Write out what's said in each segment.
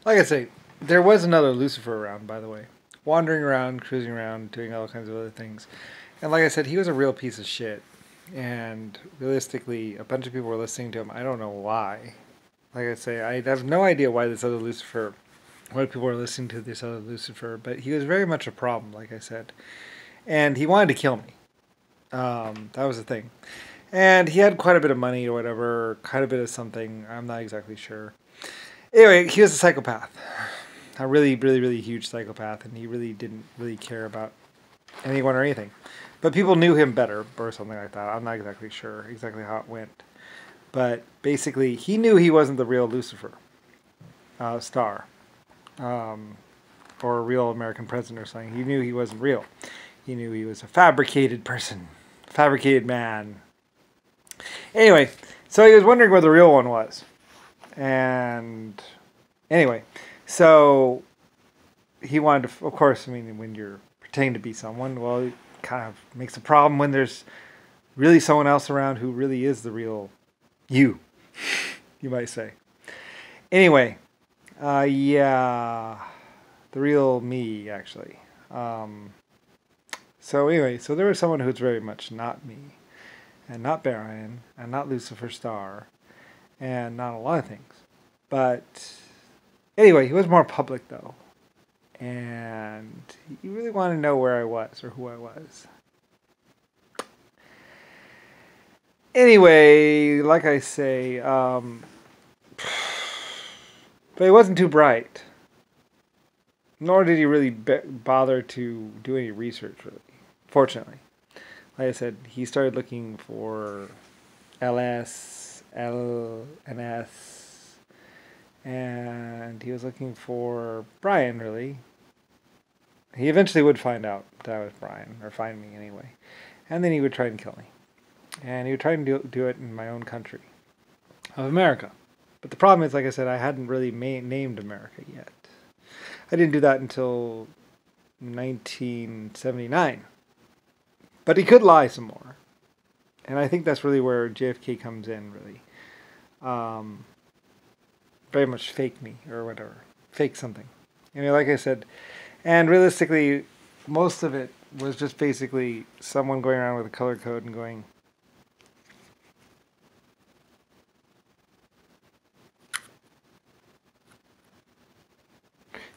Like I say, there was another Lucifer around, by the way. Wandering around, cruising around, doing all kinds of other things. And like I said, he was a real piece of shit. And realistically, a bunch of people were listening to him. I don't know why. Like I say, I have no idea why this other Lucifer, why people were listening to this other Lucifer, but he was very much a problem, like I said. And he wanted to kill me. That was the thing. And he had quite a bit of money or whatever, quite a bit of something. I'm not exactly sure. Anyway, he was a psychopath. A really, really, really huge psychopath, and he really didn't really care about anyone or anything. But people knew him better, or something like that. I'm not exactly sure exactly how it went. But basically, he knew he wasn't the real Lucifer star, or a real American president or something. He knew he wasn't real. He knew he was a fabricated person, fabricated man. Anyway, so he was wondering where the real one was. And anyway, so he wanted to, of course, I mean, when you're pretending to be someone, well, it kind of makes a problem when there's really someone else around who really is the real you, you might say. Anyway, yeah, the real me, actually. So anyway, so there was someone who's very much not me, and not Brian, and not Lucifer Star, and not a lot of things. But anyway, he was more public though. And he really wanted to know where I was or who I was. Anyway, like I say, but he wasn't too bright. Nor did he really bother to do any research, really. Fortunately. Like I said, he started looking for LS, L, and S. And he was looking for Brian, really. He eventually would find out that I was Brian, or find me anyway. And then he would try and kill me. And he would try and do it in my own country of America. But the problem is, like I said, I hadn't really named America yet. I didn't do that until 1979. But he could lie some more. And I think that's really where JFK comes in, really. Very much fake me, or whatever. Fake something. Anyway, like I said, and realistically, most of it was just basically someone going around with a color code and going,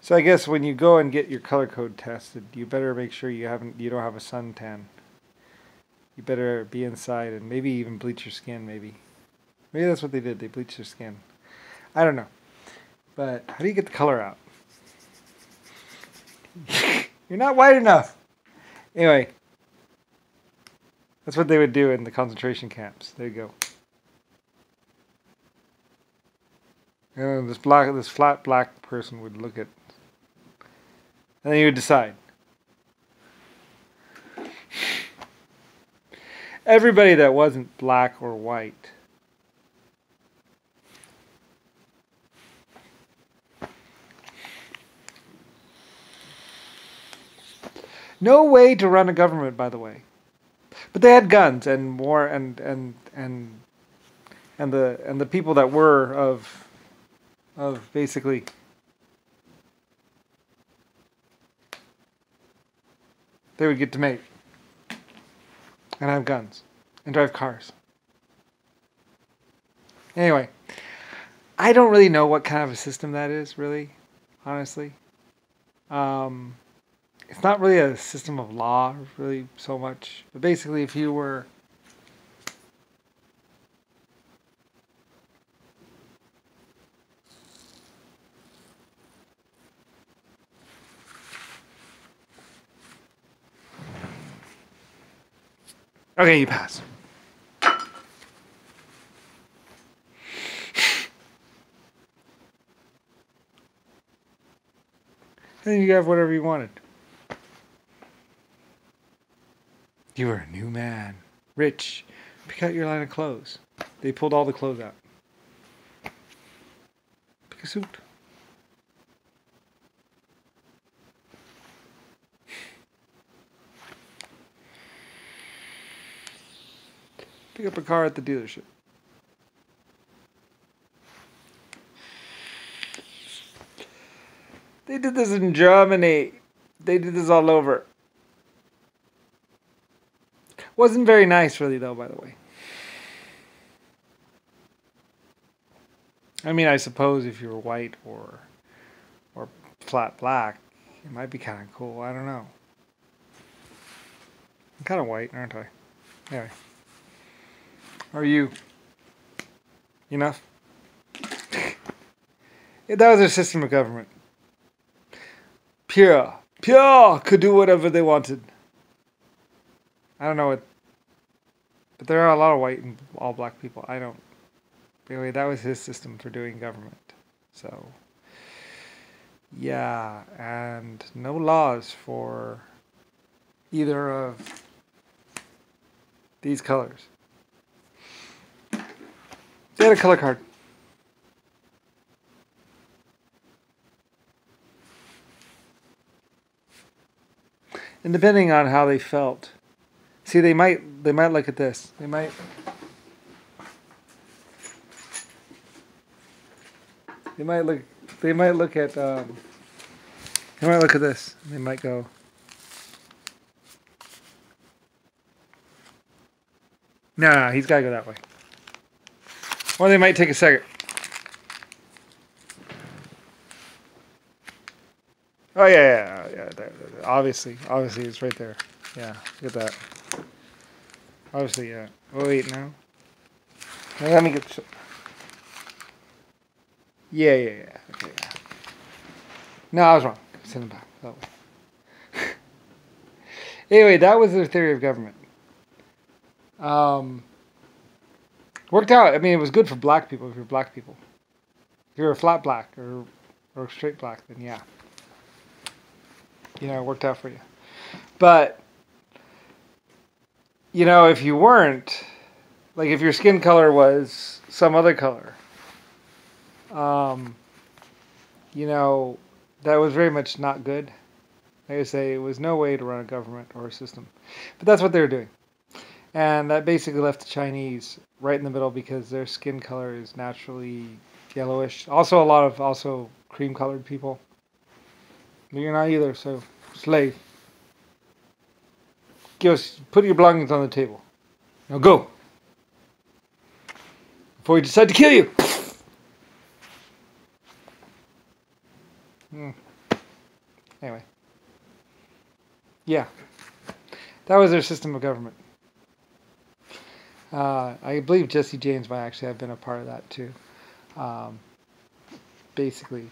so I guess when you go and get your color code tested, you better make sure you don't have a suntan. You better be inside and maybe even bleach your skin, maybe. Maybe that's what they did. They bleached their skin. I don't know. But how do you get the color out? You're not white enough. Anyway, that's what they would do in the concentration camps. There you go. And this flat black person would look at, and then you would decide. Everybody that wasn't black or white no way to run a government, by the way. But they had guns and more, and the people that were of basically they would get to mate and have guns and drive cars. Anyway, I don't really know what kind of a system that is, really, honestly. It's not really a system of law, really, so much. But basically, if you were... Okay, you pass. And then you have whatever you wanted. You were a new man. Rich. Pick out your line of clothes. They pulled all the clothes out. Pick a suit. Pick up a car at the dealership. They did this in Germany. They did this all over. Wasn't very nice, really, though, by the way. I mean, I suppose if you were white or flat black, it might be kind of cool. I don't know. I'm kind of white, aren't I? Anyway. Are you? Enough? That was their system of government. Pure could do whatever they wanted. I don't know what, but there are a lot of white and all black people. I don't. Anyway, that was his system for doing government. So, yeah, and no laws for either of these colors. They had a color card. And depending on how they felt, see, they might look at this. They might look at this. They might go, no, he's got to go that way. Or they might take a second. Oh yeah. There. Obviously, it's right there. Yeah, look at that. Obviously, yeah. Oh wait, no. Let me get. Yeah. Okay. Yeah. No, I was wrong. Send it back that way. Anyway, that was their theory of government. Worked out. I mean, it was good for black people if you're black people. If you're a flat black or straight black, then yeah. It worked out for you. But, if you weren't, like if your skin color was some other color, that was very much not good. Like I say, it was no way to run a government or a system. But that's what they were doing. And that basically left the Chinese right in the middle because their skin color is naturally yellowish. Also, a lot of cream-colored people. But you're not either, so slave. Put your belongings on the table. Now go. Before we decide to kill you. Anyway. Yeah. That was their system of government. I believe Jesse James might actually have been a part of that too. Basically.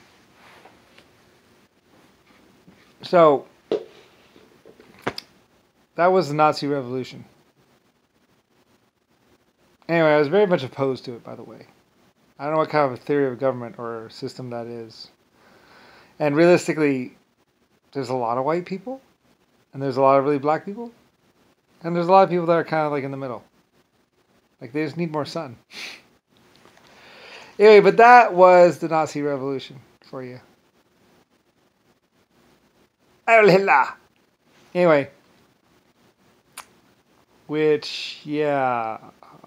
So, that was the Nazi Revolution. Anyway, I was very much opposed to it, by the way. I don't know what kind of a theory of government or system that is. And realistically, there's a lot of white people, and there's a lot of really black people, and there's a lot of people that are kind of like in the middle. Like, they just need more sun. Anyway, but that was the Nazi Revolution for you. Anyway. Which, yeah,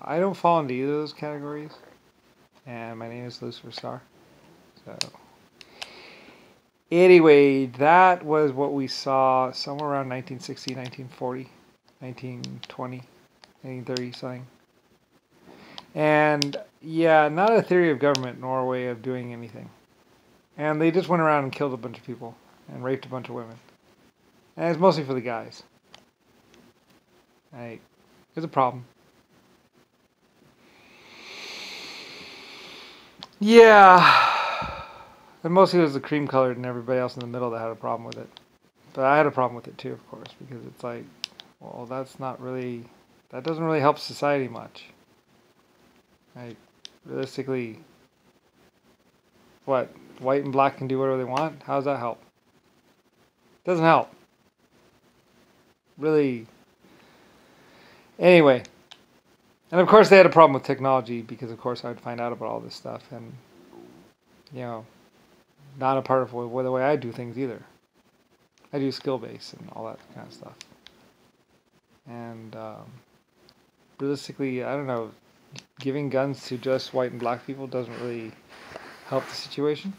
I don't fall into either of those categories. And my name is Lucifer Star. So, anyway, that was what we saw somewhere around 1960, 1940, 1920, 1930, something. And, yeah, not a theory of government nor a way of doing anything. And they just went around and killed a bunch of people and raped a bunch of women. And it's mostly for the guys. Right. There's a problem. Yeah. And mostly it was the cream colored and everybody else in the middle that had a problem with it. But I had a problem with it too, of course, because it's like, well, that doesn't really help society much. Right? Realistically, what? White and black can do whatever they want? How does that help? It doesn't help. Really. Anyway. And of course they had a problem with technology because of course I would find out about all this stuff and, not a part of the way I do things either. I do skill-based and all that kind of stuff. And realistically, I don't know, giving guns to just white and black people doesn't really help the situation.